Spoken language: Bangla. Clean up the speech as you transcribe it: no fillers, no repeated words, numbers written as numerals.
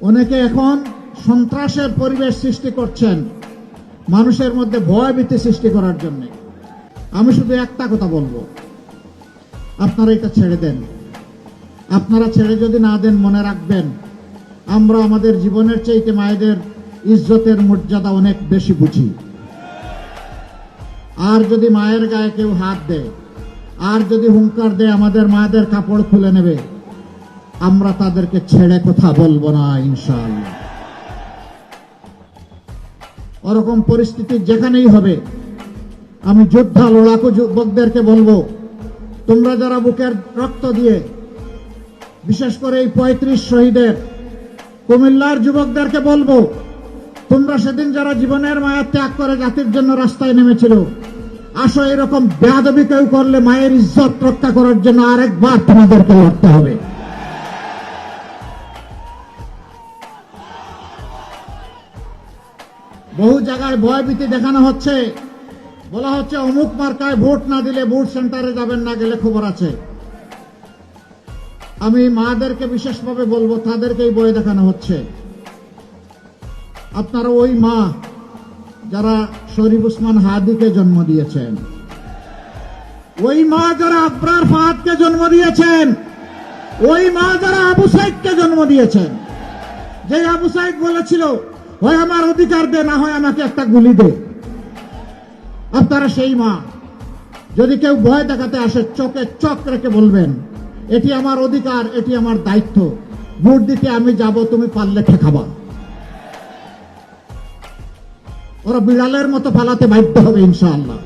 অনেকে এখন সন্ত্রাসের পরিবেশ সৃষ্টি করছেন মানুষের মধ্যে ভয়ভীতি সৃষ্টি করার জন্য। আমি শুধু একটা কথা বলবো, আপনারা এটা ছেড়ে দেন। আপনারা ছেড়ে যদি না দেন, মনে রাখবেন আমরা আমাদের জীবনের চাইতে মায়েদের ইজ্জতের মর্যাদা অনেক বেশি বুঝি। আর যদি মায়ের গায়ে কেউ হাত দেয়, আর যদি হুঙ্কার দেয় আমাদের মায়েদের কাপড় খুলে নেবে, আমরা তাদেরকে ছেড়ে কথা বলবো না ইনশাআল্লাহ। ওরকম পরিস্থিতি যেখানেই হবে, আমি যোদ্ধা লড়াকু যুবকদেরকে বলবো, তোমরা যারা বুকের রক্ত দিয়ে, বিশেষ করে এই 35 শহীদের কুমিল্লার যুবকদেরকে বলবো, তোমরা সেদিন যারা জীবনের মায়া ত্যাগ করে জাতির জন্য রাস্তায় নেমেছিল, আসো এরকম বেয়াদবি কেউ করলে মায়ের ইজ্জত রক্ষা করার জন্য আরেকবার তোমাদেরকে লড়তে হবে। বহু জায়গায় ভয়ভীতি দেখানো হচ্ছে, বলা হচ্ছে অমুক মার্কায় ভোট না দিলে ভোট সেন্টারে যাবেন না, গেলে খবর আছে। আমি মাদেরকে বিশেষভাবে বলবো, তাদেরকেই ভয় দেখানো হচ্ছে। আপনারা ওই মা যারা শরীফ ওসমান হাদিকে জন্ম দিয়েছেন, ওই মা যারা আবরার ফাহাদকে জন্ম দিয়েছেন, ওই মা যারা আবু সাইদকে জন্ম দিয়েছেন, যে আবু সাইদ বলেছিল হয় আমার অধিকার দে, না হয় আমাকে একটা গুলি দে। আপনারা সেই মা। যদি কেউ ভয় দেখাতে আসে, চোখে চোখ রেখে বলবেন এটি আমার অধিকার, এটি আমার দায়িত্ব, ভোট দিতে আমি যাব, তুমি পারলে ঠেকাবা। ওরা বিড়ালের মতো পালাতে বাধ্য হবে ইনশাআল্লাহ।